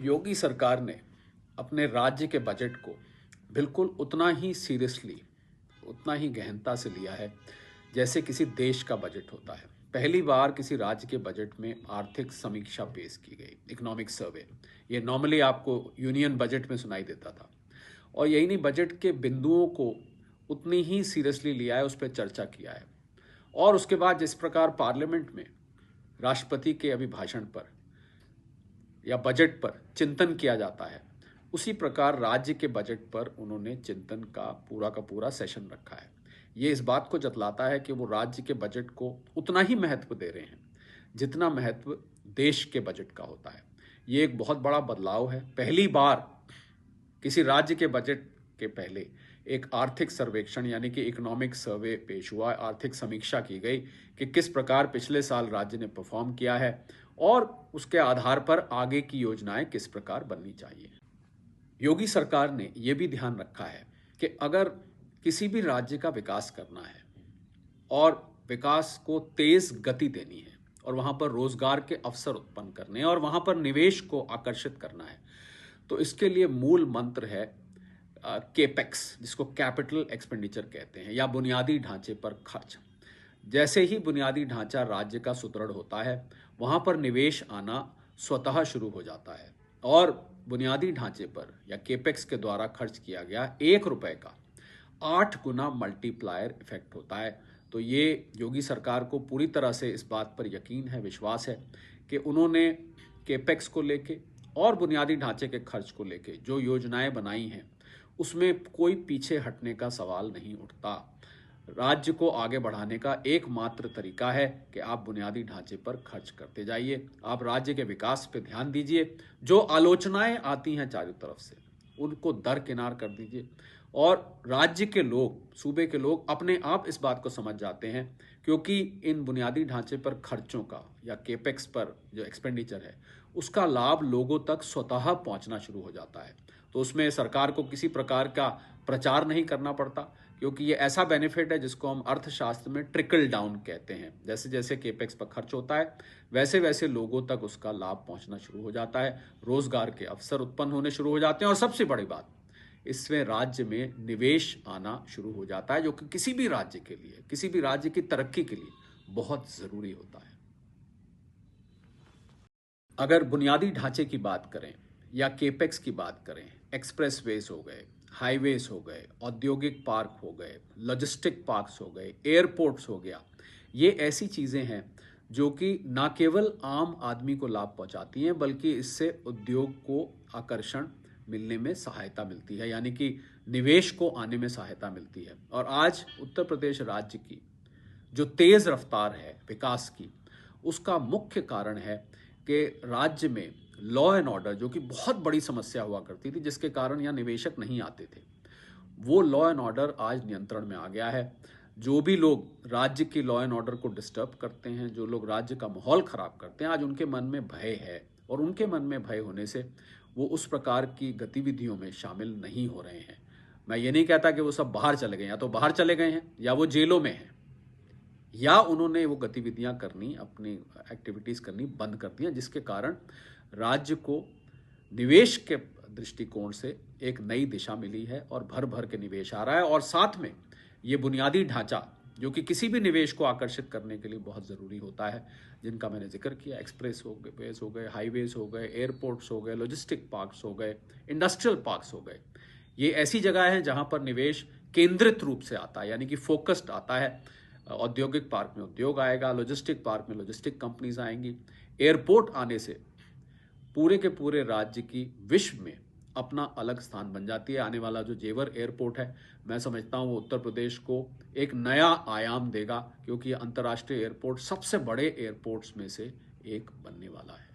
योगी सरकार ने अपने राज्य के बजट को बिल्कुल उतना ही सीरियसली, उतना ही गहनता से लिया है जैसे किसी देश का बजट होता है। पहली बार किसी राज्य के बजट में आर्थिक समीक्षा पेश की गई, इकोनॉमिक सर्वे। ये नॉर्मली आपको यूनियन बजट में सुनाई देता था, और यही नहीं, बजट के बिंदुओं को उतनी ही सीरियसली लिया है, उस पर चर्चा किया है। और उसके बाद जिस प्रकार पार्लियामेंट में राष्ट्रपति के अभिभाषण पर या बजट पर चिंतन किया जाता है, उसी प्रकार राज्य के बजट पर उन्होंने चिंतन का पूरा सेशन रखा है। ये इस बात को जतलाता है कि वो राज्य के बजट को उतना ही महत्व दे रहे हैं जितना महत्व देश के बजट का होता है। ये एक बहुत बड़ा बदलाव है। पहली बार किसी राज्य के बजट के पहले एक आर्थिक सर्वेक्षण यानी कि इकोनॉमिक सर्वे पेश हुआ, आर्थिक समीक्षा की गई कि किस प्रकार पिछले साल राज्य ने परफॉर्म किया है और उसके आधार पर आगे की योजनाएं किस प्रकार बननी चाहिए। योगी सरकार ने यह भी ध्यान रखा है कि अगर किसी भी राज्य का विकास करना है और विकास को तेज गति देनी है और वहां पर रोजगार के अवसर उत्पन्न करने हैं और वहां पर निवेश को आकर्षित करना है, तो इसके लिए मूल मंत्र है केपेक्स, जिसको कैपिटल एक्सपेंडिचर कहते हैं, या बुनियादी ढांचे पर खर्च। जैसे ही बुनियादी ढांचा राज्य का सुदृढ़ होता है, वहां पर निवेश आना स्वतः शुरू हो जाता है और बुनियादी ढांचे पर या केपेक्स के द्वारा खर्च किया गया 1 रुपए का 8 गुना मल्टीप्लायर इफेक्ट होता है। तो ये योगी सरकार को पूरी तरह से इस बात पर यकीन है, विश्वास है कि उन्होंने केपेक्स को लेके और बुनियादी ढांचे के खर्च को लेके जो योजनाएं बनाई हैं उसमें कोई पीछे हटने का सवाल नहीं उठता। राज्य को आगे बढ़ाने का एकमात्र तरीका है कि आप बुनियादी ढांचे पर खर्च करते जाइए, आप राज्य के विकास पे ध्यान दीजिए। जो आलोचनाएं आती हैं चारों तरफ से उनको दरकिनार कर दीजिए, और राज्य के लोग, सूबे के लोग अपने आप इस बात को समझ जाते हैं, क्योंकि इन बुनियादी ढांचे पर खर्चों का या केपेक्स पर जो एक्सपेंडिचर है उसका लाभ लोगों तक स्वतः पहुंचना शुरू हो जाता है। तो उसमें सरकार को किसी प्रकार का प्रचार नहीं करना पड़ता, क्योंकि ये ऐसा बेनिफिट है जिसको हम अर्थशास्त्र में ट्रिकल डाउन कहते हैं। जैसे जैसे केपेक्स पर खर्च होता है वैसे वैसे लोगों तक उसका लाभ पहुंचना शुरू हो जाता है, रोजगार के अवसर उत्पन्न होने शुरू हो जाते हैं, और सबसे बड़ी बात, इसमें राज्य में निवेश आना शुरू हो जाता है, जो कि किसी भी राज्य के लिए, किसी भी राज्य की तरक्की के लिए बहुत जरूरी होता है। अगर बुनियादी ढांचे की बात करें या केपेक्स की बात करें, एक्सप्रेसवेज हो गए, हाईवेज हो गए, औद्योगिक पार्क हो गए, लॉजिस्टिक पार्क्स हो गए, एयरपोर्ट्स हो गया, ये ऐसी चीज़ें हैं जो कि ना केवल आम आदमी को लाभ पहुंचाती हैं बल्कि इससे उद्योग को आकर्षण मिलने में सहायता मिलती है, यानी कि निवेश को आने में सहायता मिलती है। और आज उत्तर प्रदेश राज्य की जो तेज रफ्तार है विकास की, उसका मुख्य कारण है कि राज्य में लॉ एंड ऑर्डर, जो कि बहुत बड़ी समस्या हुआ करती थी जिसके कारण यहाँ निवेशक नहीं आते थे, वो लॉ एंड ऑर्डर आज नियंत्रण में आ गया है। जो भी लोग राज्य की लॉ एंड ऑर्डर को डिस्टर्ब करते हैं, जो लोग राज्य का माहौल खराब करते हैं, आज उनके मन में भय है, और उनके मन में भय होने से वो उस प्रकार की गतिविधियों में शामिल नहीं हो रहे हैं। मैं ये नहीं कहता कि वो सब बाहर चले गए, या तो बाहर चले गए हैं या वो जेलों में हैं, या उन्होंने वो गतिविधियां करनी, अपनी एक्टिविटीज करनी बंद कर दी हैं, जिसके कारण राज्य को निवेश के दृष्टिकोण से एक नई दिशा मिली है और भर भर के निवेश आ रहा है। और साथ में ये बुनियादी ढांचा जो कि किसी भी निवेश को आकर्षित करने के लिए बहुत ज़रूरी होता है, जिनका मैंने जिक्र किया, एक्सप्रेस हो गए, हाईवेज हो गए, एयरपोर्ट्स हो गए, लॉजिस्टिक पार्क्स हो गए, इंडस्ट्रियल पार्क्स हो गए, ये ऐसी जगह है जहां पर निवेश केंद्रित रूप से आता है, यानी कि फोकस्ड आता है। औद्योगिक पार्क में उद्योग आएगा, लॉजिस्टिक पार्क में लॉजिस्टिक कंपनीज आएंगी। एयरपोर्ट आने से पूरे के पूरे राज्य की विश्व में अपना अलग स्थान बन जाती है। आने वाला जो जेवर एयरपोर्ट है, मैं समझता हूँ वो उत्तर प्रदेश को एक नया आयाम देगा, क्योंकि अंतर्राष्ट्रीय एयरपोर्ट सबसे बड़े एयरपोर्ट्स में से एक बनने वाला है।